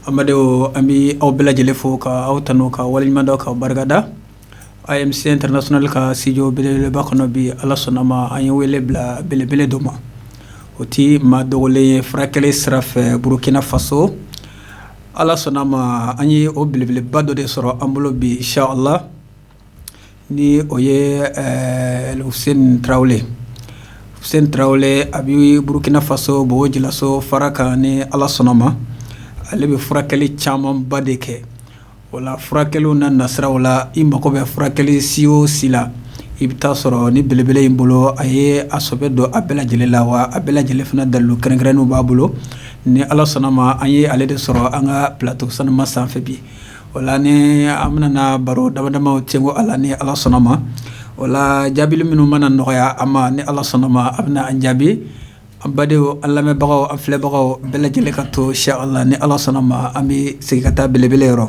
Amadeo Ami au bela jelefo ka au tano ka walimanda ka bargada IMC International ka sijo bele bakono bi ala sonama an wele bla bele doma oti ma dogole frakele sraf Burkina Faso ala sonama an o bele bado de soro ambulo bi inshallah ni oye Hussein Traoré abi Burkina Faso bo jilaso faraka ni ala sonama ale be furakɛli caman ba de kɛ wala furakɛliw na nasiraw la I mako bɛ furakɛli si o si la I bɛ taa sɔrɔ ni belebele in bolo a ye a sɔbɛ don a bɛɛ lajɛlen la wa a bɛɛ lajɛlen fana dalilu kɛrɛnkɛrɛnninw b'a bolo ni ala sɔnna ma an ye ale de sɔrɔ an ka plateau sanuma sanfɛ bi wala ni an bɛna baro damadamaw tengo ala ni ala sɔnna ma wala jaabili minnu mana nɔgɔya an ma ni ala sɔnna ma a bɛna an jaabi Badeo an lamɛnbagaw an filɛbagaw bɛɛ lajɛlen ka to inshallah ni ala sɔnna ma an bɛ segin ka taa belebele yɔrɔ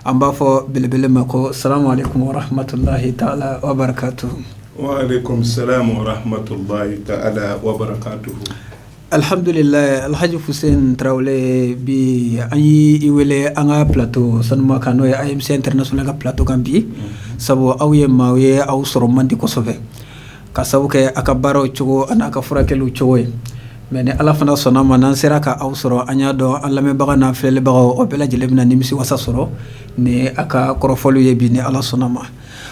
an b'a fɔ belebele ma ko salamu alaikum wa rahmatullahi ta'ala wa barakatuhu wa alaikum salam wa rahmatullahi ta'ala wa barakatuhu alhamdulillah Alhaji Hussein Traoré bi an yi wele an ka plateau sanuma kan n'o ye IMC International ka plateau kan bi sabu aw ye maa ye aw sɔrɔ man di kosɛbɛ ka sabu kɛ a ka baaraw cogo ani a ka furakɛliw cogo ye mais ni ala fana sɔnna ma n'an sera ka aw sɔrɔ an y'a dɔn an lamɛnbaga n'an filɛlibagaw o bɛɛ lajɛlen bɛna nimisi wasa sɔrɔ ni a ka kɔrɔfɔliw ye bi ni ala sɔnna ma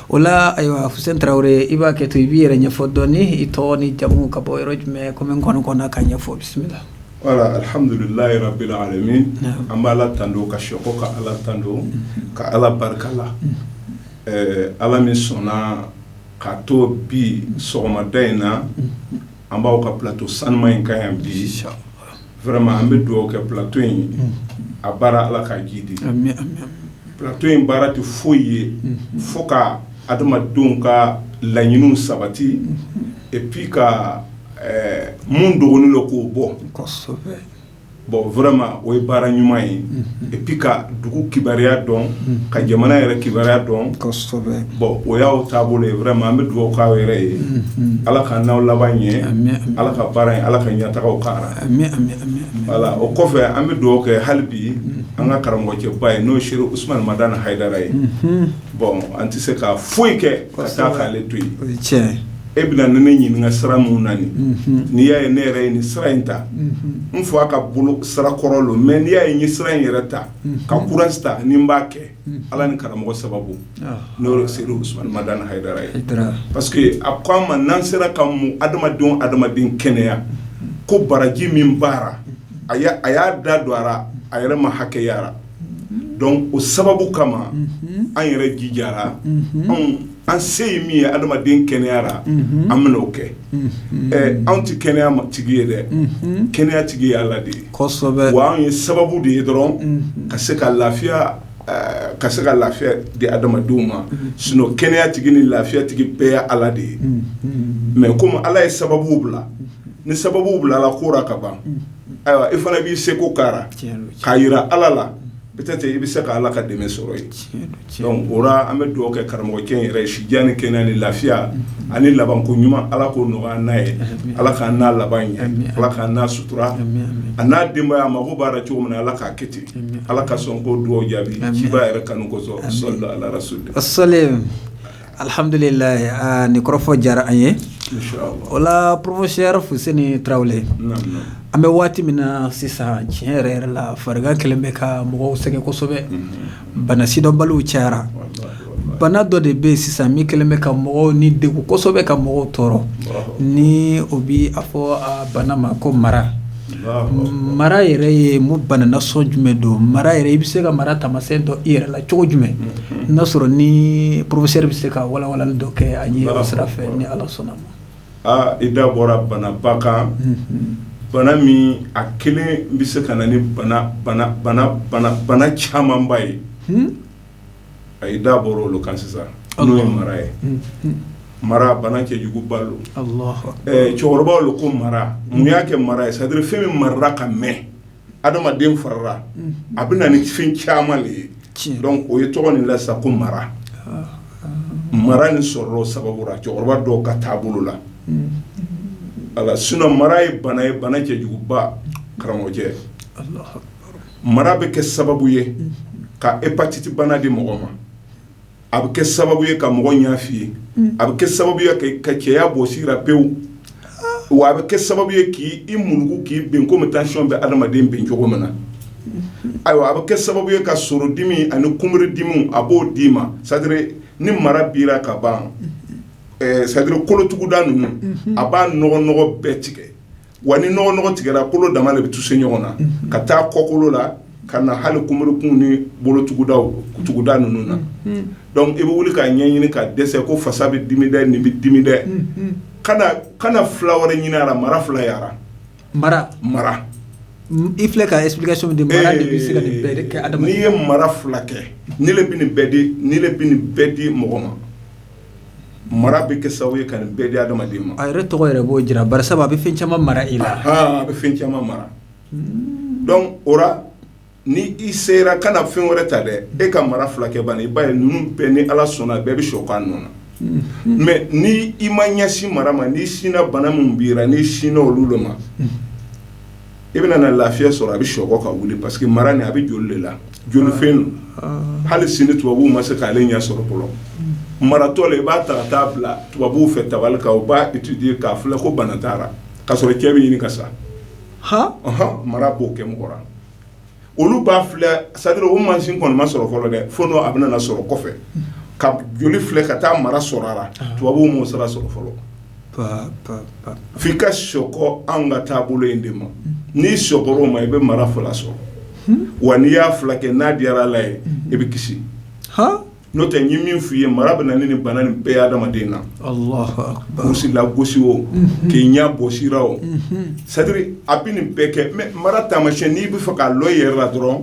o la ayiwa Hussein Traoré I b'a kɛ to I b'i yɛrɛ ɲɛfɔ dɔɔni I tɔgɔ ni jamu ka bɔ yɔrɔ jumɛn komi n kɔnɔ ka ɲɛfɔ bisimila voilà alhamdulillahi rabbil alamin an b'a ala tando ka shoko ka ala tando ka ala barikala ala min sɔnna ka to bi sɔgɔmada in na an b'aw ka plateau sanuma in kan yan bi vraiment an bɛ dugawu kɛ plateau in a baara ala ka jidi plateau in baara tɛ foyi ye fo ka adamadenw ka laɲiniw sabati et puis ka mun dogoni lo k'o bɔ bon vraiment o ye baara ɲuman ye et puis ka dugu kibaruya dɔn ka jamana yɛrɛ kibaruya dɔn bon o y'aw taabolo ye vraiment an bɛ dugawu k'aw yɛrɛ ye ala ka n'aw laban ɲɛ ala ka baara in ala ka ɲɛtagaw k'ara voilà o kɔfɛ an bɛ dugawu kɛ hali bi an ka karamɔgɔcɛba ye n'o ye Sheikh Usman Madani Haidara ye bon an tɛ se ka foyi kɛ ka taa k'ale to yen e bɛna ne ɲininka sira mun na n'i y'a ye ne yɛrɛ ye nin sira in ta n fɔ a ka bolo sira kɔrɔ lo mais n'i y'a ye n ye sira in yɛrɛ ta ka courage ta ni n b'a kɛ ala ni karamɔgɔ sababu n'o ye Sheikh Usman Madani Haidara ye parce que a ko an ma n'an sera ka mun adamaden kɛnɛya ko baraji min baara a y'a da don a yɛrɛ ma hakɛyara donc o sababu kama an yɛrɛ jijara an se ye min ye adamaden kɛnɛyara an bɛna o kɛ anw tɛ kɛnɛya tigi ye dɛ kɛnɛya tigi ye ala de ye wa anw ye sababu de ye dɔrɔn ka se ka lafiya di adamadenw ma sinon kɛnɛya tigi ni lafiya tigi bɛɛ ye ala de ye mais comme ala ye sababu bila ni sababu bilala kora ka ban ayiwa I fana b'i seko k'ara k'a yira ala la peut-être I bɛ se ka ala ka dɛmɛ sɔrɔ ye donc o la an bɛ dugawu kɛ karamɔgɔkɛ in yɛrɛ sidiya ni kɛnɛya ni lafiya ani labanko ɲuman ala k'o nɔgɔya n'a ye ala k'a n'a laban ɲɛ ala k'a n'a sutura a n'a denbaya a mago b'a la cogo min na ala k'a kɛ ten ala ka sɔn k'o dugawu jaabi ciba yɛrɛ kanu kosɔn sallallahu ala rasul alhamdulillah ni kɔrɔfɔ diyara an ye o la professeur Hussein Traoré an bɛ waati min na sisan tiɲɛ yɛrɛ la farigan kɛlen bɛ ka mɔgɔw sɛgɛn kosɛbɛ bana sidɔnbaliw cayara bana dɔ de bɛ yen sisan min kɛlen bɛ ka mɔgɔw ni degun kosɛbɛ ka mɔgɔw tɔɔrɔ ni o bi a fɔ a bana ma ko mara yɛrɛ ye mun bana nasɔn jumɛn don mara yɛrɛ I bɛ se ka mara taamasiyɛn dɔn I yɛrɛ la cogo jumɛn n'a sɔrɔ ni professeur bɛ se ka walawalali dɔ kɛ an ye o sira fɛ ni ala sɔnna ma I da bɔra banaba kan bana min a kelen bɛ se ka na ni bana camanba ye I da bɔra olu kan sisan n'o ye mara ye mara bana cɛjuguba lo cɛkɔrɔbaw lo ko mara mun y'a kɛ mara ye c'est à dire fɛn min marara ka mɛn adamaden farala a bɛ na ni fɛn caman le ye donc o ye tɔgɔ nin la sisan ko mara nin sɔrɔla o sababu la cɛkɔrɔba dɔw ka taabolo la ala sinon mara ye bana cɛjuguba karamɔgɔcɛ mara bɛ kɛ sababu ye ka hépatite bana di mɔgɔ ma, a bɛ kɛ sababu ye ka mɔgɔ ɲafi ye, a bɛ kɛ sababu ye ka cɛya bɔsira pewu, wa a bɛ kɛ sababu ye k'i mulugu k'i ben comme tension bɛ adamaden ben cogo min na, ayiwa a bɛ kɛ sababu ye ka soro dimi ani kunbiri dimiw a b'o d'i ma, c'est-à-dire ni mara bira ka ban, c'est-à-dire kolotuguda ninnu a b'a nɔgɔ bɛɛ tigɛ, wa ni nɔgɔ tigɛra kolo dama de bɛ tuse ɲɔgɔn na ka taa kɔkolo la ka na hali kunbirikun ni bolotuguda ninnu na, donc i bɛ wuli k'a ɲɛɲini ka dɛsɛ ko fasa bɛ dimi dɛ nin bɛ dimi dɛ, kana fila wɛrɛ ɲini a la, mara fila yara mara i filɛ ka explication di mara de bɛ se ka nin bɛɛ de kɛ adamaden, n'i ye mara fila kɛ ni le bɛ nin bɛɛ di mɔgɔ ma, mara bɛ kɛ sababu ye ka nin bɛɛ di adamaden ma, a yɛrɛ tɔgɔ yɛrɛ b'o jira bari sabu a bɛ fɛn caman mara i la, a bɛ fɛn caman mara, donc o la ni i sera kana fɛn wɛrɛ ta dɛ, e ka mara fila kɛ bani i b'a ye ninnu bɛɛ ni Ala sɔnna bɛɛ bɛ sɔn k'a nɔ na, mais ni i ma ɲɛsin mara ma, n'i sinna bana min bira n'i sinna olu de ma, i bɛna na lafiya sɔrɔ a bɛ sɔgɔ ka wuli parce que mara nin a bɛ joli de la, joli fɛn don, hali sini tubabuw ma se k'ale ɲɛ sɔrɔ fɔlɔ, maratɔ la i b'a ta ka taa bila tubabuw fɛ tabali kan u b'a étudier k'a filɛ ko bana taara k'a sɔrɔ cɛ bɛ ɲini ka sa, mara b'o kɛ mɔgɔ la, olu b'a filɛ c'est-à-dire o mansin kɔni ma sɔrɔ fɔlɔ dɛ, fo n'o a bɛna na sɔrɔ kɔfɛ ka joli filɛ ka taa mara sɔrɔ a la, tubabuw m'o sira sɔrɔ fɔlɔ, f'i ka sɔkɔ anw ka taabolo in de ma, n'i sɔkɔr'o ma i bɛ mara fila sɔrɔ, wa n'i y'a fila kɛ n'a diyara Ala ye i bɛ kisi, n'o tɛ n ye min f'i ye mara bɛ na ni nin bana nin bɛɛ ye adamaden na, kurusi lagosi o k'i ɲɛ bɔsira o, c'est-à-dire a bɛ nin bɛɛ kɛ, mais mara taamasiyɛn n'i bɛ fɛ k'a lɔ i yɛrɛ la dɔrɔn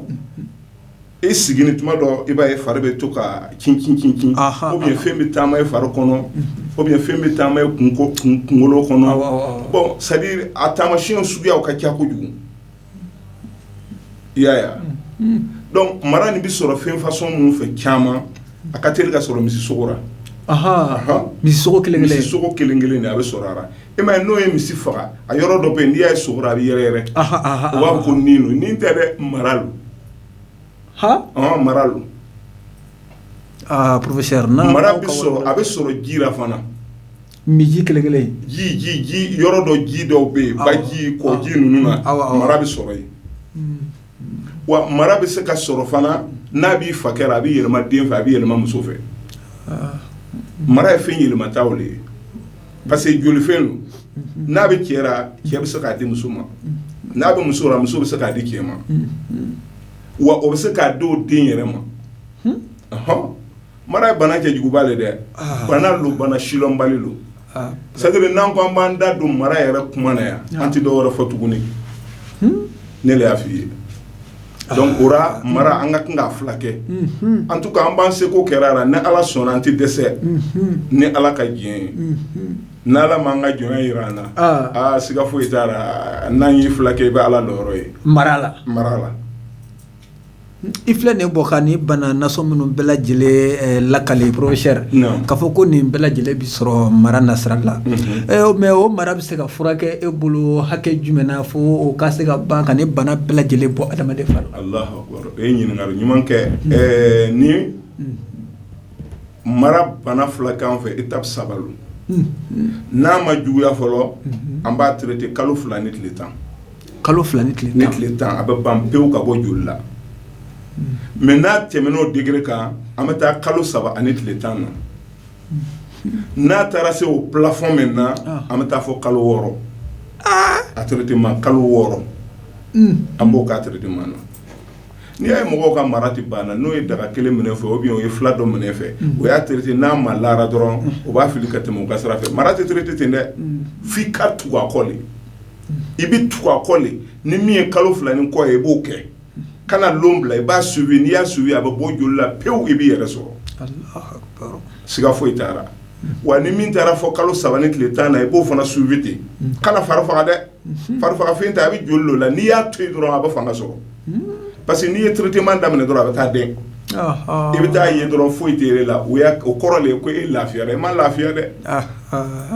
i sigi ni tuma dɔ i b'a ye fari bɛ to ka cin ou bien fɛn bɛ taama i fari kɔnɔ ou bien fɛn bɛ taama i kunkolo kɔnɔ, bon c'est-à-dire a taamasiyɛn suguyaw ka ca kojugu, i y'a ye, donc mara nin bɛ sɔrɔ fɛn façon minnu fɛ caman, a ka teli ka sɔrɔ misisogo ra, misisogo kelen de a bɛ sɔrɔ a ra, e ma ye n'o ye misi faga a yɔrɔ dɔ bɛ yen n'i y'a ye sogo ra a bɛ yɛrɛ o b'a fɔ ko nin tɛ dɛ, mara lo, mara lo, professeur mara bɛ sɔrɔ a bɛ sɔrɔ ji la fana, miji kelen ji yɔrɔ dɔ ji dɔw bɛ yen baji kɔji ninnu na mara bɛ sɔrɔ yen, wa mara bɛ se ka sɔrɔ fana n'a b'i fa kɛra a bɛ yɛlɛma den fɛ a bɛ yɛlɛma muso fɛ, mara ye fɛn yɛlɛmataw de ye parce que joli fɛn don, n'a bɛ cɛ ra cɛ bɛ se k'a di muso ma, n'a bɛ muso ra muso bɛ se k'a di cɛ ma, wa o bɛ se k'a di o den yɛrɛ ma, mara ye bana cɛjuguba le dɛ, bana lo bana silɔnbali lo, c'est-à-dire n'an ko an b'an da don mara yɛrɛ kuma na yan an tɛ dɔ wɛrɛ fɔ tuguni, ne le y'a f'i ye, donc o la mara an ka kan k'a fila kɛ, en tout cas an b'an seko kɛra la ni Ala sɔnna an tɛ dɛsɛ, ni Ala ka diɲɛ ye, ni Ala m'an ka jɔnya jira an na, siga foyi t'a la, n'an y'i fila kɛ i bɛ Ala dɔyɔrɔ ye, mara la. I filɛ nin bɔ ka ni bana nasɔn minnu bɛɛ lajɛlen lakale professeur k'a fɔ ko nin bɛɛ lajɛlen bi sɔrɔ mara nasira la, mais o mara bɛ se ka furakɛ e bolo hakɛ jumɛn na fo o ka se ka ban ka ni bana bɛɛ lajɛlen bɔ adamaden fari la? Alahu akbar, e ye ɲininkali ɲuman kɛ, ni mara bana fila k'an fɛ étape 3 lo, n'a ma juguya fɔlɔ an b'a traiter kalo 2 ni tile 10, kalo 2 ni tile 10 a bɛ ban pewu ka bɔ joli la. Mais n'a tɛmɛn'o degré kan an bɛ taa kalo 3 ani tile 10 na, n'a taara se o plafond maintenant an bɛ taa fɔ kalo 6, a traitement kalo 6 an b'o k'a traitement na. N'i y'a ye mɔgɔw ka mara tɛ banna n'o ye daga kelen minɛ fɛ ou bien o ye fila dɔ minɛ fɛ o y'a traité n'a ma lara dɔrɔn o b'a fili ka tɛmɛ o ka sira fɛ, mara tɛ traité ten dɛ, f'i ka tugu a kɔ le, i bɛ tugu a kɔ le, ni min ye kalo 2 ni kɔ ye i b'o kɛ, kana lon bila i b'a suivi, n'i y'a suivi a bɛ bɔ joli la pewu i b'i yɛrɛ sɔrɔ, siga foyi t'a la, wa ni min taara fɔ kalo 3 ni tile 10 na i b'o fana suivi ten, kana fari faga dɛ, fari faga fɛn tɛ a bɛ joli la, n'i y'a to yen dɔrɔn a bɛ fanga sɔrɔ, parce que n'i ye traitement daminɛ dɔrɔn a bɛ taa den, i bɛ taa ye dɔrɔn foyi tɛ yɛrɛ la, o kɔrɔ le ye ko e lafiyara, i ma lafiya dɛ,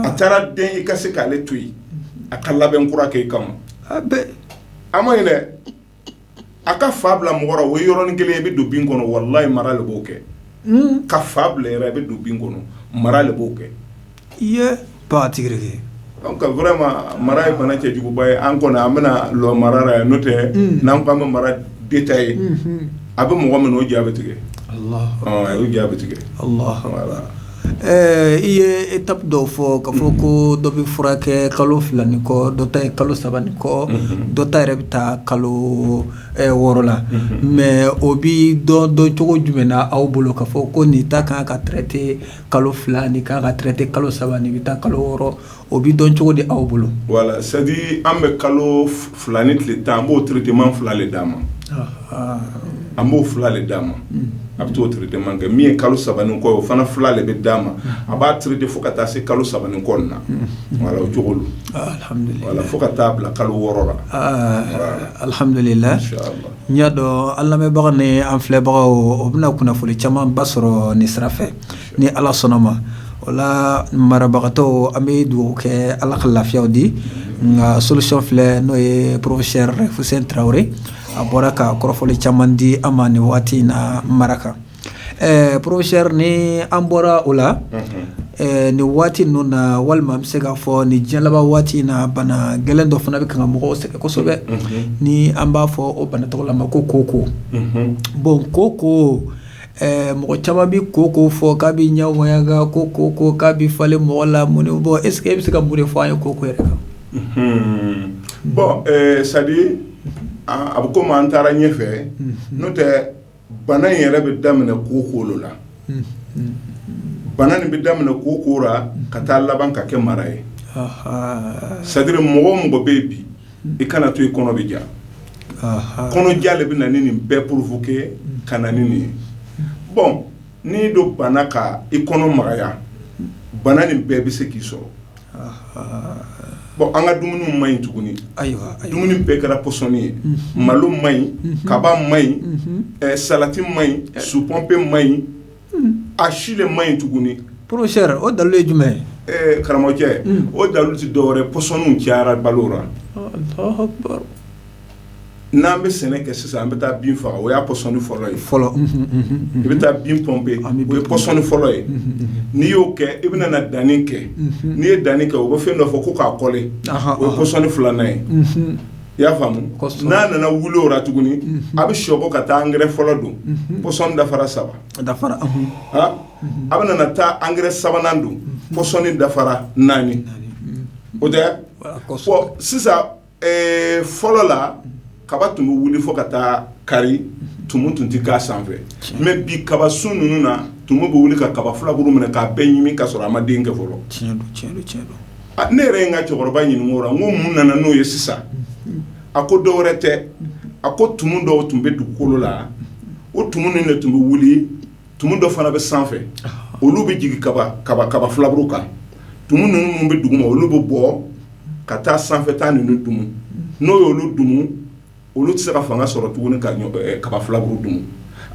a taara den i ka se k'ale to yen a ka labɛn kura kɛ i kama, a ma ɲi dɛ. aka fabla mɔgɔra o yɔrɔnin kelen bɛ don bin kɔnɔ wallahi mara le b'o kɛ ka fabla yɛrɛ bɛ don bin kɔnɔ mara le b'o kɛ ye pas tigre donc vraiment mara ye bana cɛjuguba ye an kɔni an bɛna lɔ mara la n'o tɛ n'an ko an bɛ mara détaillé a bɛ mɔgɔ min o ja bɛ tigɛ Allah o ja bɛ tigɛ Allah voilà i ye étape dɔw fɔ k'a fɔ ko dɔ bɛ furakɛ kalo 2 nin kɔ dɔ ta ye kalo 3 nin kɔ dɔ ta yɛrɛ bɛ taa kalo 6 la mais o bi dɔn cogo jumɛn na aw bolo k'a fɔ ko nin ta kan ka traiter kalo 2 nin kan ka traiter kalo 3 nin bɛ taa kalo 6 o bi dɔn cogo di aw bolo voilà c'est à dire an bɛ kalo 2 ni tile 10 an b'o traitement 2 le d'a ma an b'o 2 le d'a ma a bɛ t'o traitement kɛ min ye kalo 3 nin kɔ o fana 2 le bɛ d'a ma a b'a traiter fo ka taa se kalo 3 nin kɔ nin na voilà o cogo lo alhamdulillah voilà fo ka taa bila kalo 6 la alhamdulillah inchallah n y'a dɔn an lamɛnbaga ni an filɛbagaw o bɛna kunnafoni caman ba sɔrɔ nin sira fɛ ni ala sɔnna ma o la marabagatɔw an bɛ dugawu kɛ ala ka lafiyaw di nka solution filɛ n'o ye professeur Fuseni Traoré a bɔra ka kɔrɔfɔli caman di an ma nin waati in na maraka professeur ni an bɔra o la nin waati ninnu na walima an bɛ se k'a fɔ nin diɲɛ laban waati in na bana gɛlɛn dɔ fana bɛ kan ka mɔgɔw sɛgɛn kosɛbɛ ni an b'a fɔ o bana tɔgɔ la ma ko koko bon koko mɔgɔ caman bi koko fɔ k'a bi ɲɛwayaga ko koko k'a bi falen mɔgɔ la mun bon est ce que e bɛ se ka mun de fɔ an ye koko yɛrɛ kan bon c'est à dire a bɛ komi an taara ɲɛfɛ n'o tɛ bana in yɛrɛ bɛ daminɛ koko la bana nin bɛ daminɛ koko la ka taa laban ka kɛ mara ye c'est à dire mɔgɔ o mɔgɔ bɛ yen bi i kana to i kɔnɔ bɛ ja kɔnɔja le bɛ na ni nin bɛɛ provoquer ka na ni nin ye bon n'i do bana ka i kɔnɔ magaya bana nin bɛɛ bɛ se k'i sɔrɔ bon an ka dumuni man ɲi tuguni dumuni bɛɛ kɛra pɔsɔni ye malo man ɲi kaba man ɲi salati man ɲi supɔmpe man ɲi a si le man ɲi tuguni professeur o dalilu ye jumɛn ye karamɔgɔcɛ o dalilu tɛ dɔwɛrɛ pɔsɔniw cayara balo la Allahu akbar n'an bɛ sɛnɛ kɛ sisan an bɛ taa bin faga o y'a pɔsɔni fɔlɔ ye fɔlɔ i bɛ taa bin pɔmpe o ye pɔsɔni fɔlɔ ye n'i y'o kɛ i bɛna na danni kɛ n'i ye danni kɛ o bɛ fɛn dɔ fɔ ko k'a kɔle o ye pɔsɔni filanan ye i y'a faamu n'a nana wuli o la tuguni a bɛ sɔ bɔ ka taa angɛrɛ fɔlɔ don pɔsɔni dafara 3 dafara a bɛ nana taa angɛrɛ 3nan don pɔsɔni dafara 4 o tɛ bon sisan fɔlɔ la kaba tun bɛ wuli fo ka taa kari tumu tun tɛ k'a sanfɛ mais bi kaba sun ninnu na tumu bɛ wuli ka kaba filaburu minɛ k'a bɛɛ ɲimi ka sɔrɔ a ma den kɛ fɔlɔ tiɲɛ don ne yɛrɛ ye n ka cɛkɔrɔba ɲininka o la n ko mun nana n'o ye sisan a ko dɔ wɛrɛ tɛ a ko tumu dɔw tun bɛ dugukolo la o tumu ninnu de tun bɛ wuli tumu dɔ fana bɛ sanfɛ olu bɛ jigin kaba filaburu kan tumu ninnu mun bɛ duguma olu bɛ bɔ ka taa sanfɛta ninnu dumu n'o y'olu dumu olu tɛ se ka fanga sɔrɔ tuguni ka kaba filaburu dumu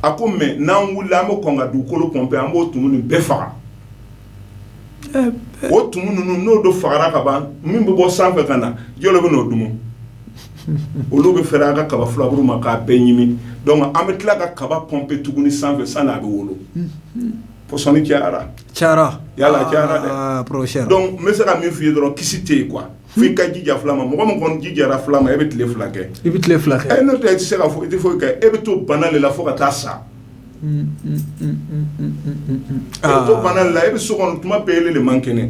a ko mais n'an wulila an bɛ kɔn ka dugukolo pɔnpe an b'o tumu nin bɛɛ faga o tumu ninnu n'o do fagara ka ban min bɛ bɔ sanfɛ ka na jɔlɔ bɛ n'o dumu olu bɛ fɛrɛ an ka kaba filaburu ma k'a bɛɛ ɲimi donc an bɛ tila ka kaba pɔnpe tuguni sanfɛ sani a bɛ wolo pɔsɔni cayara yala cayara dɛ professeur donc n bɛ se ka min f'i ye dɔrɔn kisi tɛ yen quoi f'i ka jija fila ma mɔgɔ min kɔni jijara fila ma e bɛ tile 2 kɛ i bɛ tile 2 kɛ n'o tɛ i tɛ se ka fɔ i tɛ foyi kɛ e bɛ to bana le la fo ka taa sa e bɛ to bana le la e bɛ so kɔnɔ tuma bɛɛ ele le man kɛnɛ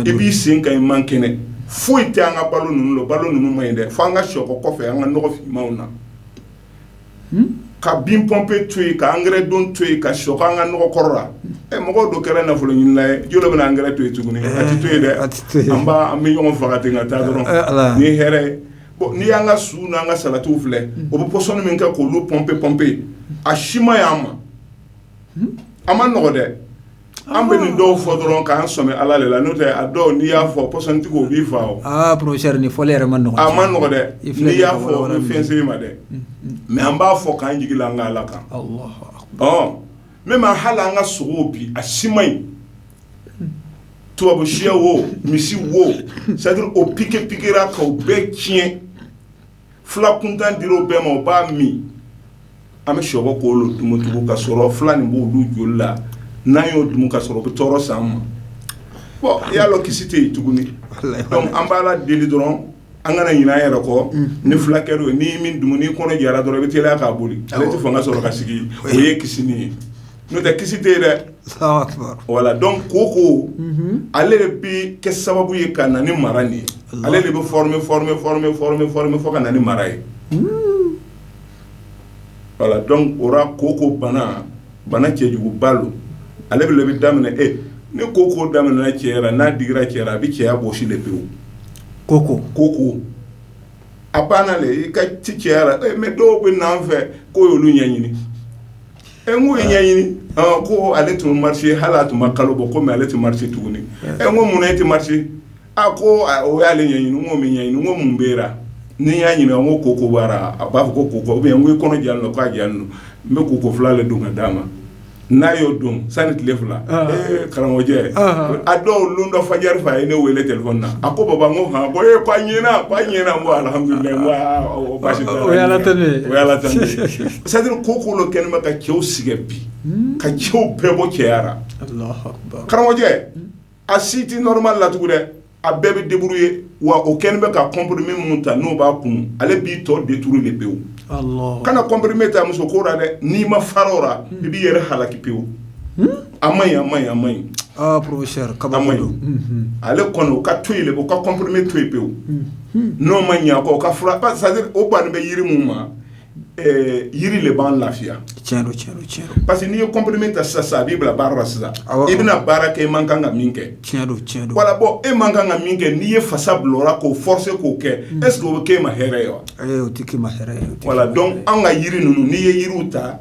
i b'i sen kan i man kɛnɛ foyi tɛ an ka balo ninnu la balo ninnu man ɲi dɛ fo an ka sɔgɔ kɔfɛ an ka nɔgɔ finmanw na ka bin pɔmpe to yen ka angɛrɛ don to yen ka sɔgɔ an ka nɔgɔ kɔrɔ la mɔgɔw dɔ kɛra nafolo ɲinina ye jɔlɔ bɛna angɛrɛ to yen tuguni a tɛ to yen dɛ an bɛ ɲɔgɔn faga ten ka taa dɔrɔn ni hɛrɛ ye bon n'i y'an ka su n'an ka salatiw filɛ o bɛ pɔsɔni min kɛ k'olu pɔmpe a si ma y'an ma a ma nɔgɔ dɛ an bɛ nin dɔw fɔ dɔrɔn k'an sɔmi ala le la n'o tɛ a dɔw n'i y'a fɔ pɔsɔnitigi o b'i fa o professeur nin fɔli yɛrɛ ma nɔgɔ a ma nɔgɔ dɛ n'i y'a fɔ o bɛ fɛn se i ma dɛ mais an b'a fɔ k'an jigila an ka ala kan même hali an ka sogow bi a si ma ɲi tubabu siya wo misi wo c'est à dire o pikera k'o bɛɛ tiɲɛ fila kuntan dir'o bɛɛ ma o b'a min an bɛ sɔgɔ k'olu dun tugun ka sɔrɔ fila nin b'olu joli la n'an y'o dun ka sɔrɔ o bɛ tɔɔrɔ s'an ma bon i y'a dɔn kisi tɛ yen tuguni donc an b'a la deli dɔrɔn an kana ɲinɛ an yɛrɛ kɔ ni fila kɛra o n'i min dun n'i kɔnɔ jara dɔrɔn i bɛ teliya k'a boli ale tɛ fanga sɔrɔ ka sigi o ye kisinin ye n'o tɛ kisi tɛ yen dɛ voilà donc koko ale de bɛ kɛ sababu ye ka na ni mara nin ye ale de bɛ former fo ka na ni mara ye voilà donc ora koko bana cɛjuguba lo ale bɛ daminɛ ni koko daminɛna cɛ la n'a digira cɛ la a bɛ cɛya bɔsi de pewu koko a banna le i ka ti cɛya la mais dɔw bɛ n'an fɛ k'o y'olu ɲɛɲini n ko ɲɛɲini ko ale tun bɛ marché hali a tun ma kalo bɔ komi ale tɛ marché tuguni n ko munna e tɛ marché ko o y'ale ɲɛɲini n ko min ɲɛɲini n ko mun b'era ni y'a ɲininka n ko koko b'ara a b'a fɔ ko koko ou bien n ko i kɔnɔ jalen don k'a jalen don n bɛ koko fila le don ka d'a ma n'a y'o don sani tile fila karamɔgɔjɛ a dɔw lon dɔ fajari fɛ a ye ne wele téléphone na a ko baba n ko han ko ko a ɲɛna n ko alhamdulilayi n ko basi t'a la o y'ala ta ne c'est à dire koko lo kɛnɛ bɛ ka cɛw sigɛ bi ka cɛw bɛɛ bɔ cɛya la karamɔgɔjɛ a si tɛ normal la tugun dɛ a bɛɛ bɛ débrouiller wa o kɛnɛ bɛ ka comprimé minnu ta n'o b'a kun ale b'i tɔ détruire de pewu kana comprimé ta muso ko la dɛ n'i ma fara o la i b'i yɛrɛ halaki pewu a maɲi professeur kabamado ale kɔni o ka to yen o ka comprimé to yen pewu n'o ma ɲɛ kɔ o ka fura c'est à dire o banni bɛ yiri mun ma yiri le b'an lafiya tiɲɛ don parce que n'i ye comprimé ta sisan a b'i bila baara la sisan i bɛna baara kɛ i man kan ka min kɛ tiɲɛ don voilà bon e man kan ka min kɛ n'i ye fasa bil'o k'o forcer k'o kɛ est ce que o bɛ k'e ma hɛrɛ ye wa o tɛ k'e ma hɛrɛ ye voilà donc an ka yiri ninnu n'i ye yiriw ta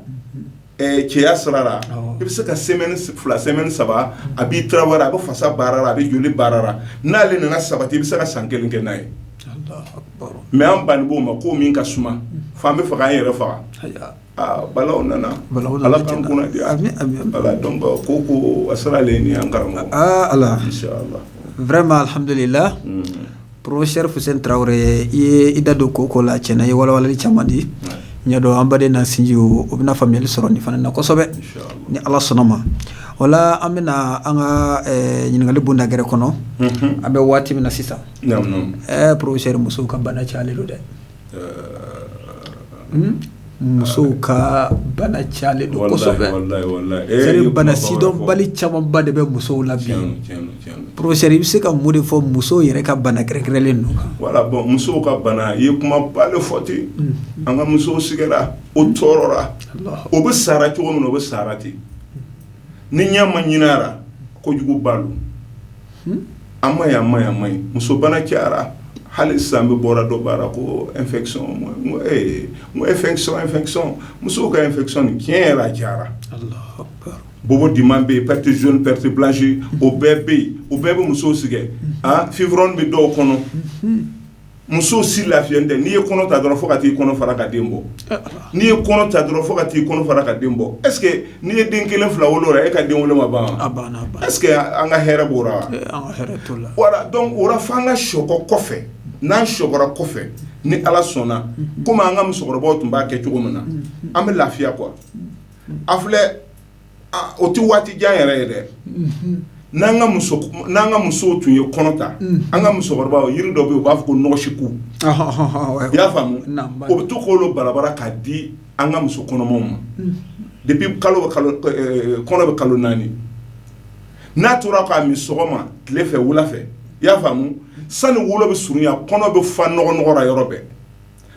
cɛya sira la i bɛ se ka semaine fila semaine saba a b'i travailler a bɛ fasa baara la a bɛ joli baara la n'ale nana sabati i bɛ se ka san kelen kɛ n'a ye mais an banni b'o ma ko min ka suma f'an bɛ fɛ k'an yɛrɛ faga balaw nana ala k'an kunna diya voilà donc koko a sera ale ni an karamɔgɔ ala inchallah vraiment alhamdulillah professeur Fuseni Traoré i ye i da don koko la tiɲɛna i ye walawalali caman di ɲɛ dɔn an baden na sinji o bɛna faamuyali sɔrɔ nin fana na kosɛbɛ ni ala sɔnna ma wala an bɛna an ka ɲininkali bonda gɛrɛ kɔnɔ an bɛ waati min na sisan professeur musow ka bana cayalen don dɛ musow ka bana cayalen don kosɛbɛ c'est bana sidɔn bali camanba de bɛ musow la bi professeur i bɛ se ka mun de fɔ musow yɛrɛ ka bana kɛrɛnkɛrɛnlen ninnu kan voilà bon musow ka bana i ye kuma ba de fɔ ten an ka musow sigɛra o tɔɔrɔra o bɛ sara cogo min na o bɛ sara ten ni ɲɛ ma ɲinara kojugu ba don a maɲi muso bana cayara hali sisan bɛ bɔra dɔ b'ara ko infection n ko infection musow ka infection ni tiɲɛ yɛrɛ a cayara bobo diman bɛ yen perte jaune perte blanche o bɛɛ bɛ yen o bɛɛ bɛ musow sɛgɛn fibrome bɛ dɔw kɔnɔ musow si lafiyalen tɛ n'i ye kɔnɔ ta dɔrɔn fo ka t'i kɔnɔ fara ka den bɔ n'i ye kɔnɔ ta dɔrɔn fo ka t'i kɔnɔ fara ka den bɔ est ce que n'i ye den kelen fila wolo la e ka den wolo ma ban est ce que an ka hɛrɛ b'o la wa voilà donc o la f'an ka sɔkɔ kɔfɛ n'an sɔkɔra kɔfɛ ni ala sɔnna komi an ka musokɔrɔbaw tun b'a kɛ cogo min na an bɛ lafiya quoi a filɛ o tɛ waati jan yɛrɛ ye dɛ n'an ka musow tun ye kɔnɔ ta an ka musokɔrɔbaw yiri dɔ bɛ yen u b'a fɔ ko nɔgɔsiku i y'a faamu o bɛ to k'olu barabara k'a di an ka muso kɔnɔmaw ma depuis kɔnɔ bɛ kalo 4 n'a tora k'a min sɔgɔma tile fɛ wula fɛ i y'a faamu sani wolo bɛ surunya kɔnɔ bɛ fa nɔgɔra yɔrɔ bɛɛ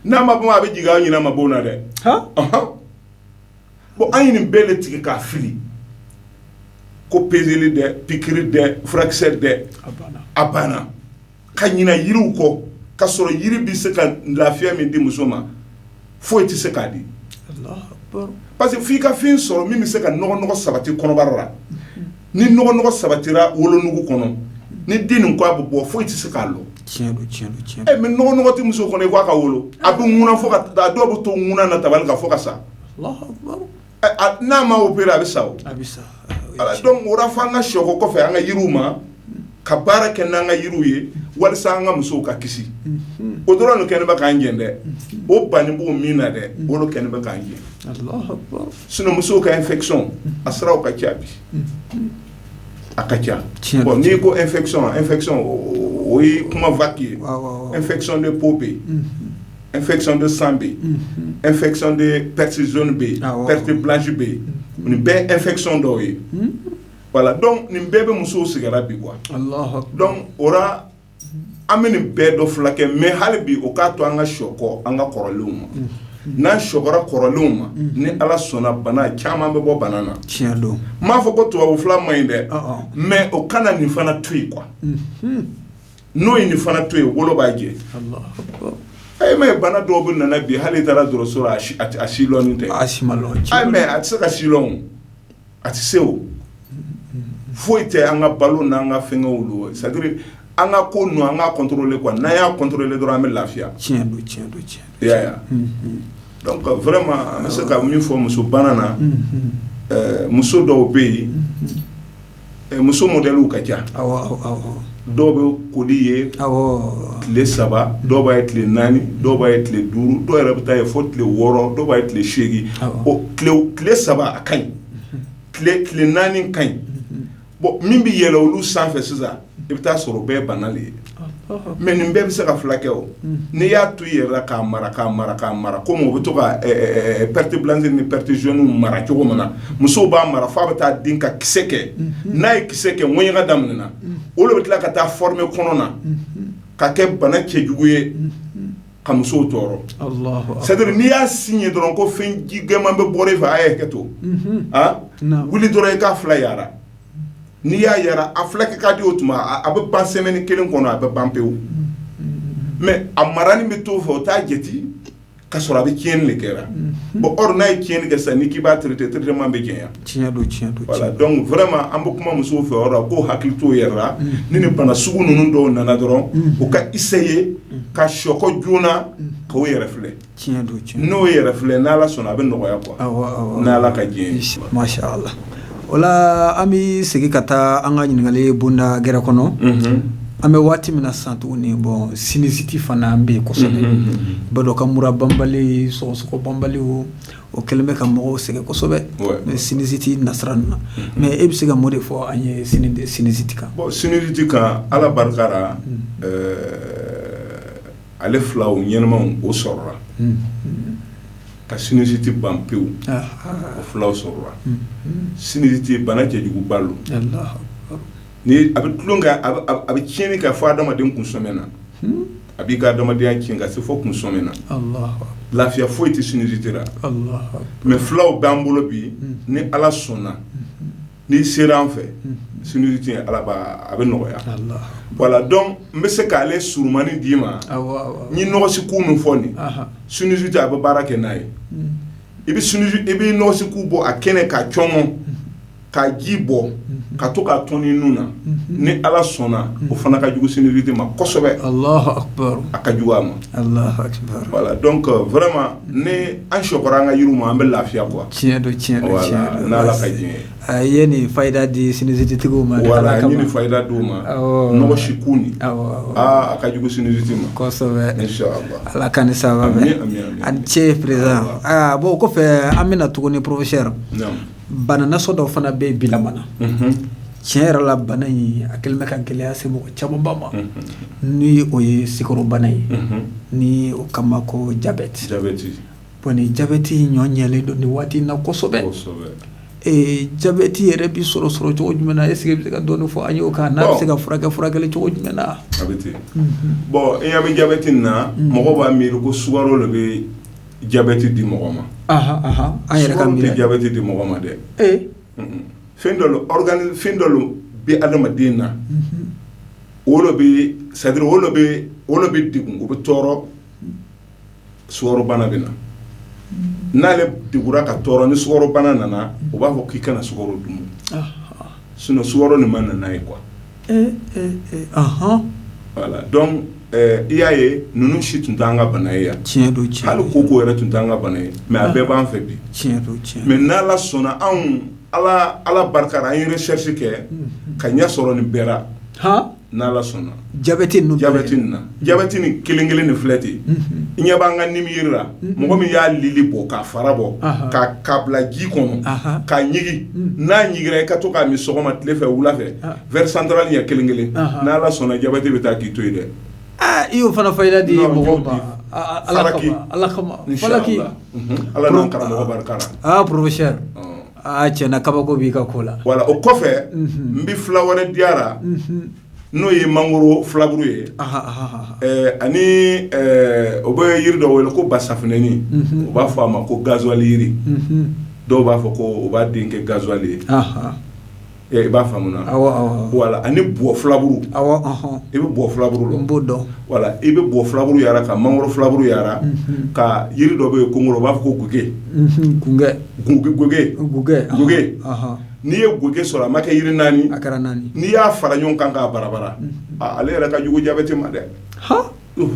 n'a ma bɔ a bɛ jigin an ɲinɛ ma bon na dɛ bon an ye nin bɛɛ de tigɛ k'a fili ko peseli dɛ pikiri dɛ furakisɛ dɛ a banna ka ɲinɛ yiriw kɔ ka sɔrɔ yiri bɛ se ka lafiya min di muso ma foyi tɛ se k'a di parce que f'i ka fɛn sɔrɔ min bɛ se ka nɔgɔ sabati kɔnɔbara la ni nɔgɔ sabatira wolonugu kɔnɔ ni den nin ko a bɛ bɔ foyi tɛ se k'a lɔ mais nɔgɔ tɛ muso kɔnɔ i ko a ka wolo a bɛ ŋuna fo ka a dɔw bɛ to ŋuna na tabali kan fo ka sa n'a ma opérer a bɛ sa o donc o la f'an ka sɔkɔ kɔfɛ an ka yiriw ma ka baara kɛ n'an ka yiriw ye walasa an ka musow ka kisi o dɔrɔn de kɛnɛ bɛ k'an jɛ dɛ o banni b'o min na dɛ o de kɛnɛ bɛ k'an jɛ sinon musow ka infection a siraw ka ca bi a ka ca bon n'i ko infection o ye kuma vague ye infection de peau bɛ yen infection de sang bɛ yen infection de perte jaune bɛ yen perte blanche bɛ yen nin bɛɛ infection dɔw ye voilà donc nin bɛɛ bɛ musow sɛgɛnna bi quoi donc o la an bɛ nin bɛɛ dɔ fila kɛ mais hali bi o k'a to an ka sɔkɔ an ka kɔrɔlenw ma n'an sɔkɔra kɔrɔlenw ma ni ala sɔnna bana caman bɛ bɔ bana na tiɲɛ don n m'a fɔ ko tubabu fila ma ɲi dɛ mais o kana nin fana to yen quoi n'o ye nin fana to yen wolo b'a jɛ ayi mais bana dɔw bɛ nana bi hali taara dɔrɔso la a si lɔnni tɛ a si ma lɔn ayi mais a tɛ se ka si lɔn a tɛ se o foyi tɛ an ka balo n'an ka fɛngɛw lo c'est à dire an ka ko ninnu an k'a contrôler quoi n'an y'a contrôler dɔrɔn an bɛ lafiya tiɲɛ don tiɲɛ don i y'a ye donc vraiment an bɛ se ka min fɔ muso bana na muso dɔw bɛ yen muso modèles ka ca dɔw bɛ koli ye tile 3 dɔw b'a ye tile 4 dɔw b'a ye tile 5 dɔw yɛrɛ bɛ taa ye fo tile 6 dɔw b'a ye tile 8 o tile 3 a ka ɲi tile 4 ka ɲi bon min bɛ yɛlɛ olu sanfɛ sisan i bɛ taa sɔrɔ o bɛɛ ye bana le ye mais nin bɛɛ bɛ se ka fila kɛ o n'i y'a to i yɛrɛ la k'a mara komi o bɛ to ka perte blanche ni perte jaune mara cogo min na musow b'a mara f'a bɛ taa den ka kisɛ kɛ n'a ye kisɛ kɛ ŋɔɲɛga daminɛna o de bɛ tila ka taa former kɔnɔ na ka kɛ bana cɛjugu ye ka musow tɔɔrɔ c'est à dire n'i y'a signé dɔrɔn ko fɛn ji gɛman bɛ bɔra i fɛ a ye hakɛ to wuli dɔrɔn i k'a fila yara n'i y'a yara a filakɛ ka di o tuma a bɛ ban semaine 1 kɔnɔ a bɛ ban pewu mais a marani bɛ t'o fɛ o t'a jate ka sɔrɔ a bɛ tiɲɛni de kɛra bon or n'a ye tiɲɛni kɛ sisan ni k'i b'a traiter traitement bɛ jɛnya tiɲɛ don voilà donc vraiment an bɛ kuma musow fɛ o yɔrɔ la k'o hakili t'o yɛrɛ la ni nin bana sugu ninnu dɔw nana dɔrɔn o ka essayer ka sɔkɔ joona k'o yɛrɛ filɛ tiɲɛ don n'o yɛrɛ filɛ n'ala sɔnna a bɛ nɔgɔya quoi n'ala ka diɲɛ ye masha Allah o la an bɛ segin ka taa an ka ɲininkali bonda gɛrɛ kɔnɔ an bɛ waati min na sisan tuguni bon sinusite fana an bɛ yen kosɛbɛ b'a dɔn ka mura banbali sɔgɔsɔgɔ banbali o kɛlen bɛ ka mɔgɔw sɛgɛn kosɛbɛ sinusite nasira ninnu na mais e bɛ se ka mun de fɔ an ye sinusite kan bon sinusite kan ala barika la ale filaw ɲɛnamaw o sɔrɔla ka sinusite ban pewu o filaw sɔrɔla sinusite bana cɛjuguba lo ni a bɛ tulon kɛ a bɛ tiɲɛni kɛ fɔ adamaden kunsɔmɛ na a b'i ka adamadenya tiɲɛ ka se fɔ kunsɔmɛ na lafiya foyi tɛ sinusite la mais filaw b'an bolo bi ni ala sɔnna n'i sera an fɛ sinusite ala a bɛ nɔgɔya voilà donc n bɛ se k'ale surumani d'i ma n ye nɔgɔsiku min fɔ nin sinusite a bɛ baara kɛ n'a ye i bɛ nɔgɔsiku bɔ a kɛnɛ k'a cɔngɔ ka ji bɔ ka to k'a tɔni nun na ni ala sɔnna o fana ka jugu sinusite ma kosɛbɛ a ka jugu a ma voilà donc vraiment ni an sɔkɔra an ka yiriw ma an bɛ lafiya quoi tiɲɛ don voilà n'ala ka diɲɛ a ye nin fayida di sinusite tigiw ma voilà n ye nin fayida d'u ma nɔgɔsiku nin a ka jugu sinusite ma kosɛbɛ inshallah ala ka ni sababa bɛ ani ce président bon o kɔfɛ an bɛna tuguni professeur bana nasɔ dɔw fana bɛ bilamana tiɲɛ yɛrɛ la bana in a kɛlen bɛ ka gɛlɛya se mɔgɔ camanba ma ni o ye sikaro bana ye ni o kama ko diabète bon ni diabète ɲɔ ɲɛlen don nin waati in na kosɛbɛ diabète yɛrɛ bi sɔrɔ cogo jumɛn na est-ce que bɛ se ka dɔɔni fɔ an ye o kan n'a bɛ se ka furakɛli cogo jumɛn na a bɛ ten bon i ɲɛ bɛ diabète in na mɔgɔw b'a miiri ko sukaro de bɛ diabète di mɔgɔ ma an yɛrɛ ka miiri tɛ diabète di mɔgɔ ma dɛ fɛn dɔ lo bɛ adamaden na o lo bɛ c'est à dire o lo bɛ degun o bɛ tɔɔrɔ sukaro bana bɛ na n'ale degura ka tɔɔrɔ ni sukaro bana nana o b'a fɔ k'i kana sukaro dun sinon sukaro nin ma nana ye quoi voilà donc i y'a ye ninnu si tun t'an ka bana ye yan tiɲɛ don hali koko yɛrɛ tun t'an ka bana ye mais a bɛɛ b'an fɛ bi mais n'ala sɔnna anw ala barika la an ye recherche kɛ ka ɲɛ sɔrɔ nin bɛɛ la n'ala sɔnna jabɛti ninnu jabɛti ni kelen ni filɛ ten i ɲɛ b'an ka nimiri la mɔgɔ min y'a lili bɔ k'a fara bɔ k'a bila ji kɔnɔ k'a ɲigi n'a ɲigira i ka to k'a min sɔgɔma tile fɛ wula fɛ verre central ɲɛ kelen n'ala sɔnna jabɛti bɛ taa k'i to yen dɛ. I y'o fana fayida di mɔgɔw ma ala kama falaki ala n'an karamɔgɔ barikara. Professeur tiɲɛna kabako b'i ka ko la. Wala o kɔfɛ n bɛ fila wɛrɛ diyara n'o ye mangoro filaburu ye ani o bɛ yiri dɔ wele ko basafinɛni o b'a fɔ a ma ko gasoil yiri dɔw b'a fɔ ko o b'a den kɛ gasoil ye i b'a faamu na wala ani bɔ filaburu i bɛ bɔ filaburu n b'o dɔn wala i bɛ bɔ filaburu yara ka mangoro filaburu yara ka yiri dɔ bɛ yen kongoro o b'a fɔ ko guge n'i ye guge sɔrɔ a ma kɛ yiri naani n'i y'a fara ɲɔgɔn kan k'a barabara ale yɛrɛ ka jugu jabɛti ma dɛ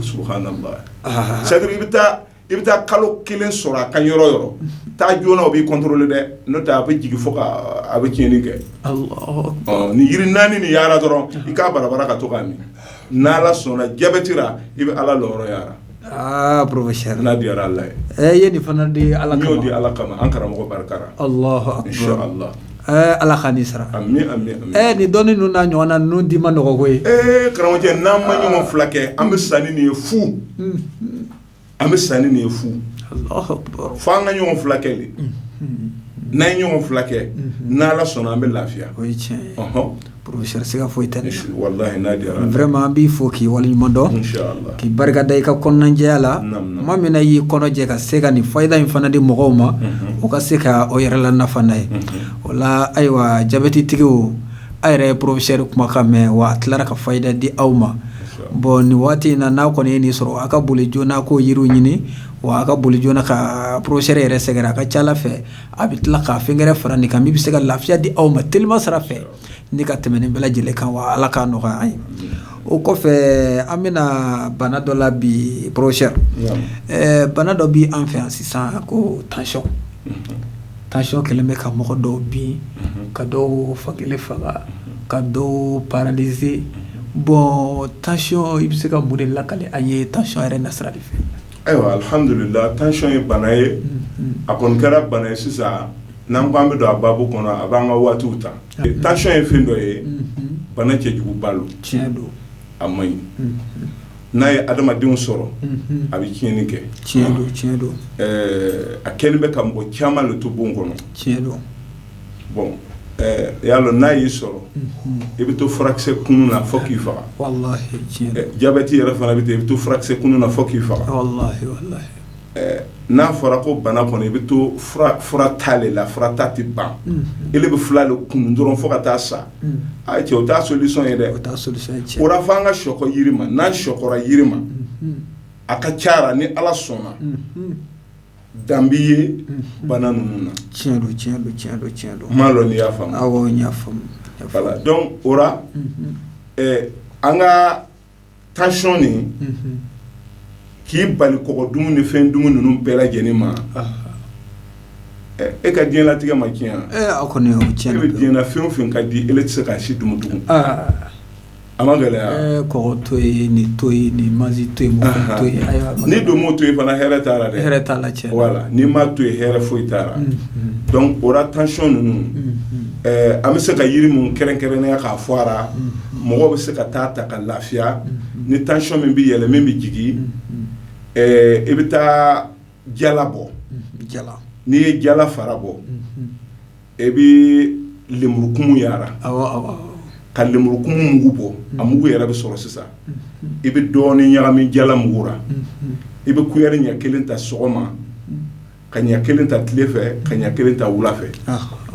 subhanallah c'est-à-dire i bɛ taa kalo kelen sɔrɔ a kan yɔrɔ o yɔrɔ taa joona o b'i contrôler dɛ n'o tɛ a bɛ jigin fo a bɛ tiɲɛni kɛ ni yiri naani ni yara dɔrɔn i k'a barabara ka to k'a min n'ala sɔnna jabɛti la i bɛ ala lɔrɔ yara. Professeur n'a diyara ala ye ye nin fana di ala kama n y'o di ala kama an karamɔgɔ barikara Allahu akbar inshallah ala ka ni sara amin ni dɔnni ninnu n'a ɲɔgɔnna ninnu di ma nɔgɔ koyi karamɔgɔcɛ n'an ma ɲɔgɔn fila kɛ an bɛ sanni nin ye fu an bɛ sanni nin ye fu fo an ka ɲɔgɔn fila kɛ de n'an ye ɲɔgɔn fila kɛ n'ala sɔnna an bɛ lafiya o ye tiɲɛ ye professeur siga foyi tɛ ne wallahi n'a diyara vraiment an b'i fo k'i waleɲuman dɔn inshallah k'i barika da i ka kɔnɔnajɛya la maa min na y'i kɔnɔjɛ ka se ka nin fayida in fana di mɔgɔw ma o ka se ka o yɛrɛ la nafa n'a ye o la ayiwa jabɛtitigiw a yɛrɛ ye professeur kumakan mɛn wa a tilara ka fayida di aw ma bon nin waati in na n'a kɔni ye nin sɔrɔ a ka boli joona k'o yiriw ɲini wa a ka boli joona ka professeur yɛrɛ sɛgɛrɛ a ka ca ala fɛ a bɛ tila ka fɛn wɛrɛ fara nin kan min bɛ se ka lafiya di aw ma telima sira fɛ ni ka tɛmɛ nin bɛɛ lajɛlen kan wa ala k'a nɔgɔya an ye o kɔfɛ an bɛna bana dɔ la bi professeur bana dɔ bi an fɛ yan sisan ko tension kɛlen bɛ ka mɔgɔ dɔw bin ka dɔw fakele faga ka dɔw paralyser bon tension i bɛ se ka mun de lakale an ye tension yɛrɛ nasira de fɛ. Ayiwa alhamdulillah tension ye bana ye a kɔni kɛra bana ye sisan n'an ko an bɛ don a babu kɔnɔ a b'an ka waatiw ta tension ye fɛn dɔ ye bana cɛjuguba don tiɲɛ don a man ɲi n'a ye adamadenw sɔrɔ a bɛ tiɲɛni kɛ tiɲɛ don a kɛlen bɛ ka mɔgɔ caman le to bon kɔnɔ tiɲɛ don bon y'a dɔn n'a y'i sɔrɔ i bɛ to furakisɛ kunun na fo k'i faga wallahi tiɲɛ don jabɛti yɛrɛ fana bɛ ten i bɛ to furakisɛ kunun na fo k'i faga wallahi n'a fɔra ko bana kɔnɔ i bɛ to fura t'ale la fura ta tɛ ban ele bɛ fila le kunun dɔrɔn fo ka taa sa a cɛ o t'a solution ye dɛ o la fo an ka sɔkɔ yiri ma n'an sɔkɔra yiri ma a ka ca ni ala sɔnna dan b'i ye bana ninnu na tiɲɛ don n m'a dɔn n'i y'a faamu awɔ n y'a faamu voilà donc o la an ka tension nin k'i bali kɔgɔ dumuni ni fɛn dumuni ninnu bɛɛ lajɛlen ma e ka diɲɛlatigɛ ma tiɲɛ a kɔni o tiɲɛ e bɛ diɲɛla fɛn o fɛn ka di ele tɛ se k'a si dumu tugun a ma gɛlɛya kɔgɔ to ye nin to ye nin mazi to ye mɔgɔ to ye ayiwa ni domo to ye fana hɛrɛ t'a la dɛ hɛrɛ t'a la tiɲɛ voilà ni ma to ye hɛrɛ foyi t'a la donc o la tension ninnu an bɛ se ka yiri mun kɛrɛnkɛrɛnnenya k'a fɔ a la mɔgɔw bɛ se ka taa ta ka lafiya ni tension min bɛ yɛlɛ min bɛ jigin i bɛ taa jala bɔ n'i ye jala fara bɔ i bɛ lemurukumu yara ka lemurukumu mugu bɔ a mugu yɛrɛ bɛ sɔrɔ sisan i bɛ dɔɔnin ɲagami jala mugu la i bɛ kuyɛri ɲɛ kelen ta sɔgɔma ka ɲɛ kelen ta tile fɛ ka ɲɛ kelen ta wula fɛ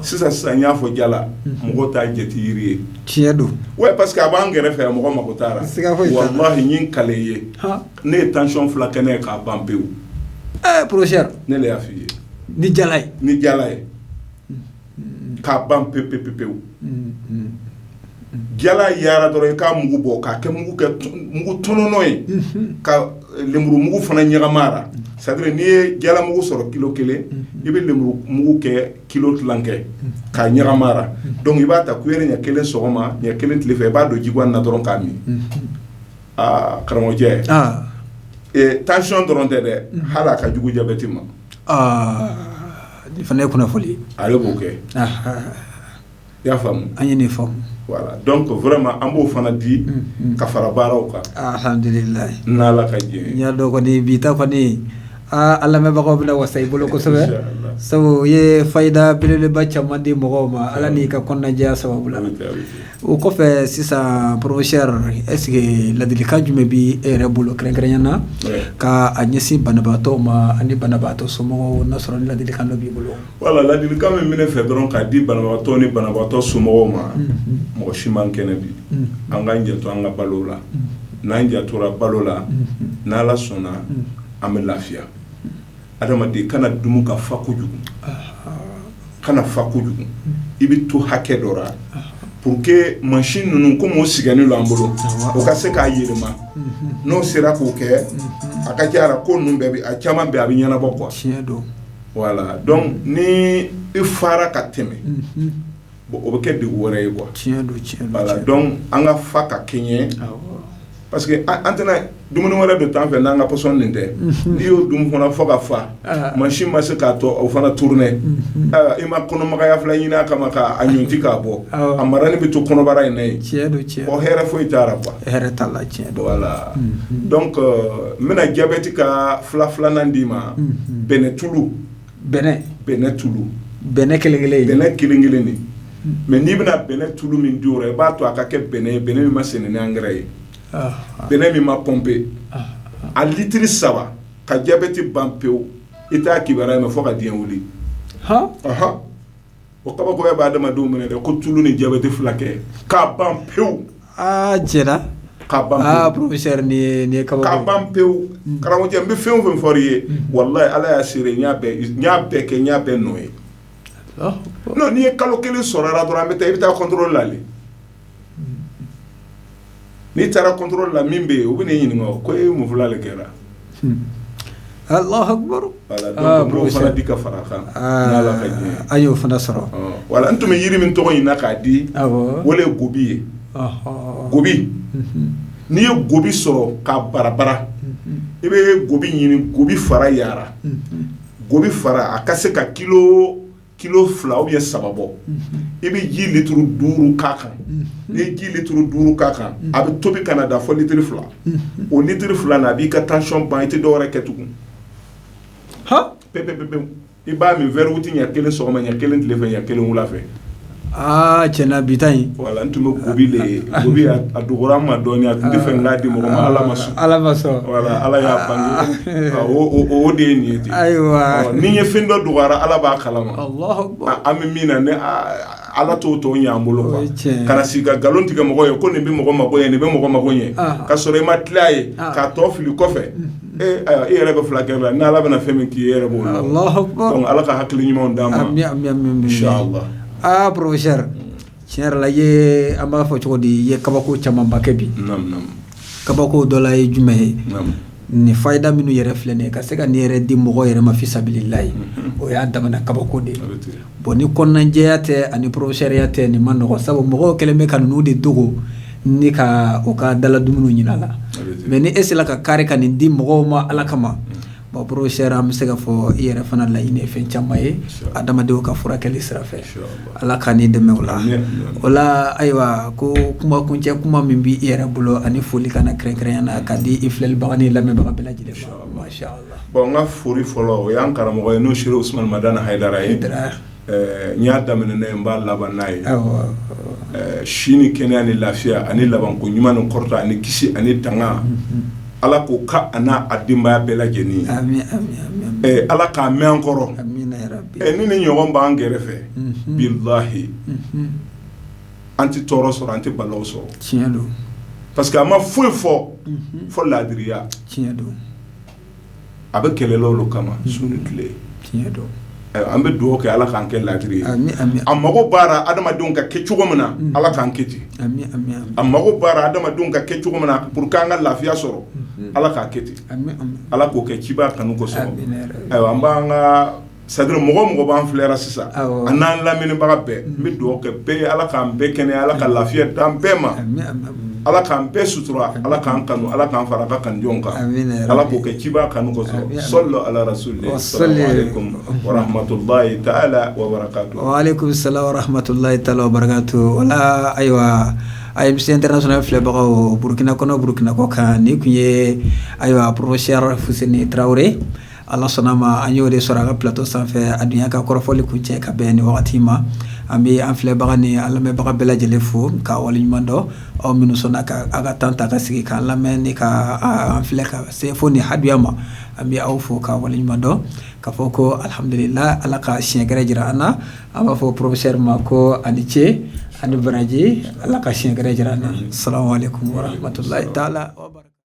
sisan n y'a fɔ jala mɔgɔ t'a jate yiri ye tiɲɛ don ouais parce que a b'an kɛrɛfɛ mɔgɔ mako t'a la wallahi n ye n kale ye ne ye tension fila kɛ ne ye k'a ban pewu professeur ne le y'a f'i ye ni jala ye k'a ban pewu jala yara dɔrɔn i k'a mugu bɔ k'a kɛ mugu tɔnɔnɔ ye ka lemuru mugu fana ɲagamara c'est-à-dire n'i ye jala mugu sɔrɔ kilo 1 i bɛ lemuru mugu kɛ kilo 2 kɛ k'a ɲagamara donc i b'a ta kuyɛri ɲɛ 1 sɔgɔma ɲɛ 1 tile fɛ i b'a don jiguan na dɔrɔn k'a min karamɔgɔcɛ tension dɔrɔn tɛ dɛ hali a ka jugu jabɛti ma nin fana ye kunnafoni ale b'o kɛ i y'a faamu an ye nin faamu voilà donc vraiment an b'o fana di ka fara baaraw kan alhamdulillah n'ala ka jɛ n y'a dɔn kɔni bi ta kɔni a lamɛnbagaw bɛna wasa i bolo kosɛbɛ sabu ye fayida belebeleba caman di mɔgɔw ma ala n'i ka kɔnɔnajɛya sababu la o kɔfɛ sisan professeur est-ce que ladilikan jumɛn bi e yɛrɛ bolo kɛrɛnkɛrɛnya na ka a ɲɛsin banabaatɔw ma ani banabaatɔ somɔgɔw n'a sɔrɔ ni ladilikan dɔ b'i bolo voilà ladilikan min bɛ ne fɛ dɔrɔn k'a di banabaatɔ ni banabaatɔ somɔgɔw ma mɔgɔ si man kɛnɛ bi an k'an janto an ka balo la n'an jantora balo la n'ala sɔnna an bɛ lafiya adamaden kana dumu ka fa kojugu kana fa kojugu i bɛ to hakɛ dɔ la pour que machine ninnu comme o sigɛlen don an bolo o ka se k'a yɛlɛma n'o sera k'o kɛ a ka ca la ko ninnu bɛɛ bi a caman bɛ a bɛ ɲɛnabɔ quoi voilà donc ni i fara ka tɛmɛ o bɛ kɛ degun wɛrɛ ye quoi voilà donc an ka fa ka kɛɲɛ parce que an tɛna dumuni wɛrɛ don t'an fɛ n'an ka pɔsɔn nin tɛ n'i y'o dun fana fɔ ka fa machine ma se k'a to o fana tourner i ma kɔnɔmagaya fila ɲini a kama k'a ɲɔnti k'a bɔ a marani bɛ to kɔnɔbara in na yen o hɛrɛ foyi t'a la quoi hɛrɛ t'a la tiɲɛ don voilà donc n bɛna diabète ka filanan d'i ma bɛnɛ tulu bɛnɛ tulu bɛnɛ kelen-kelen bɛnɛ kelen-kelen de mais n'i bɛna bɛnɛ tulu min di o la i b'a to a ka kɛ bɛnɛ ye bɛnɛ min ma sɛnɛ ni angɛrɛ ye bɛnɛ min ma pompe a litiri 3 ka diabète ban pewu i t'a kibaruya mɛn fo ka diɲɛ wuli o kabakoya b'a adamadenw minɛ dɛ ko tulu ni diabète fila kɛ k'a ban pewu jɛna k'a ban pewu professeur nin ye kabako k'a ban pewu karamɔgɔcɛ n bɛ fɛn o fɛn fɔr'i ye walahi ala y'a seere n y'a bɛɛ kɛ n y'a bɛɛ nɔ ye non n'i ye kalo 1 sɔrɔ la dɔrɔn an bɛ taa i bɛ taa contrôle la le n'i taara contrôle la min bɛ yen u bɛ n'i ɲininka ko e mun fila le kɛra Allahu akbar voilà donc n fana di ka fara a kan n'ala ka diɲɛ an y'o fana sɔrɔ voilà n tun bɛ yiri min tɔgɔ ɲini na k'a di o le ye gobi ye gobi n'i ye gobi sɔrɔ k'a barabara i bɛ gobi ɲini gobi fara yara gobi fara a ka se ka kilo 2 ou bien 3 bɔ i bɛ ji litiri 5 k'a kan n'i ye ji litiri 5 k'a kan a bɛ tobi ka na da fɔ litiri 2 o litiri 2 na a b'i ka tension ban i tɛ dɔwɛrɛ kɛ tugun pepepepewu i b'a min verre wuti ɲɛ 1 sɔgɔma ɲɛ 1 tile fɛ ɲɛ 1 wula fɛ tiɲɛna bi ta in voilà n tun bɛ gobi le gobi a dogora an ma dɔɔnin a tun tɛ fɛ n k'a di mɔgɔ ma ala ma sɔn voilà ala y'a bange o de ye nin ye ten ayiwa ni n ye fɛn dɔ dɔgɔyara ala b'a kalama an bɛ min na ne ala t'o tɔ ɲɛ an bolo quoi kana sigi ka nkalon tigɛ mɔgɔ ye ko nin bɛ mɔgɔ mago ɲɛ nin bɛ mɔgɔ mago ɲɛ ka sɔrɔ i ma tila a ye k'a tɔ fili kɔfɛ ayiwa i yɛrɛ bɛ fulakɛ la ni ala bɛna fɛn min k'i ye i yɛrɛ b'o dɔn donc ala ka hakili ɲumanw d'an ma inshallah professeur tiɲɛ yɛrɛ la i ye an b'a fɔ cogo di i ye kabako camanba kɛ bi kabako dɔ la ye jumɛn ye ni fayida minnu yɛrɛ filɛ nin ye ka se ka nin yɛrɛ di mɔgɔ yɛrɛ ma fisabilillahi o y'a damana kabako de bon ni kɔnɔnajɛya tɛ ani professeur ya tɛ nin ma nɔgɔ sabu mɔgɔw kɛlen bɛ ka ninnu de dogo ni ka o ka daladumuniw ɲini a la mais ni e sera ka kari ka nin di mɔgɔw ma ala kama bon professeur an bɛ se ka fɔ i yɛrɛ fana laɲini ye fɛn caman ye adamadenw ka furakɛli sira fɛ ala ka n'i dɛmɛ o la ayiwa ko kuma kuncɛ kuma min b'i yɛrɛ bolo ani foli kana kɛrɛnkɛrɛnya na ka di i filɛlibaga ni lamɛnbaga bɛɛ lajɛlen ma masha Allah bon n ka foli fɔlɔ o y'an karamɔgɔ ye n'o sera Usmane Madani Hayidara ye n y'a daminɛ n'a ye n b'a laban n'a ye si ni kɛnɛya ni lafiya ani labanko ɲuman ni kɔrɔta ani kisi ani tanga ala k'o ka a n'a denbaya bɛɛ lajɛlen ye ala k'a mɛn an kɔrɔ ni ni ɲɔgɔn b'an kɛrɛfɛ bilahi an tɛ tɔɔrɔ sɔrɔ an tɛ balaw sɔrɔ tiɲɛ don parce que a ma foyi fɔ laadiriya tiɲɛ don a bɛ kɛlɛlaw de kama su ni tile tiɲɛ don an bɛ dugawu kɛ ala k'an kɛ laadiri ye a mago b'ara adamadenw ka kɛ cogo min na ala k'an kɛ ten a mago b'ara adamadenw ka kɛ cogo min na pour que an ka lafiya sɔrɔ ala k'a kɛ ten ala k'o kɛ ciba kanu kosɔn ayiwa an b'an ka c'est-à-dire mɔgɔ b'an filɛra sisan a n'an lamɛnnibaga bɛɛ n bɛ dugawu kɛ bɛɛ ye ala k'an bɛɛ kɛnɛya ala ka lafiya d'an bɛɛ ma ala k'an bɛɛ sutura ala k'an kanu ala k'an fara a ka kanujɔnw kan ala k'o kɛ ciba kanu kosɔn sallu ala rasulillah assalamu alaikum wa rahmatullahi ta'ala wa barakatuh wa alaikum salam wa rahmatullahi ta'ala wa barakatuh wala ayiwa AMC International filɛbagaw Burkina kɔnɔ Burkina kɔ kan ni kun ye ayiwa professeur Fuseni Traoré ala sɔnna ma an y'o de sɔrɔ a ka plateau sanfɛ a dunya ka kɔrɔfɔli kun cɛ ka bɛn ni wagati ma an bɛ an filɛbaga ni an lamɛnbaga bɛɛ lajɛlen fo ka waleɲuman dɔn aw minnu sɔnna ka a ka temps ta ka sigi k'an lamɛn ni ka an filɛ ka se fo ni haduya ma an bɛ aw fo ka waleɲuman dɔn ka fɔ ko alhamdulillah ala ka siɲɛ gɛrɛ jira an na an b'a fɔ professeur ma ko ani ce ani baraji ala ka siɲɛ gɛrɛ jira an na assalamu alaikum wa rahmatullahi ta'ala wa barakatuh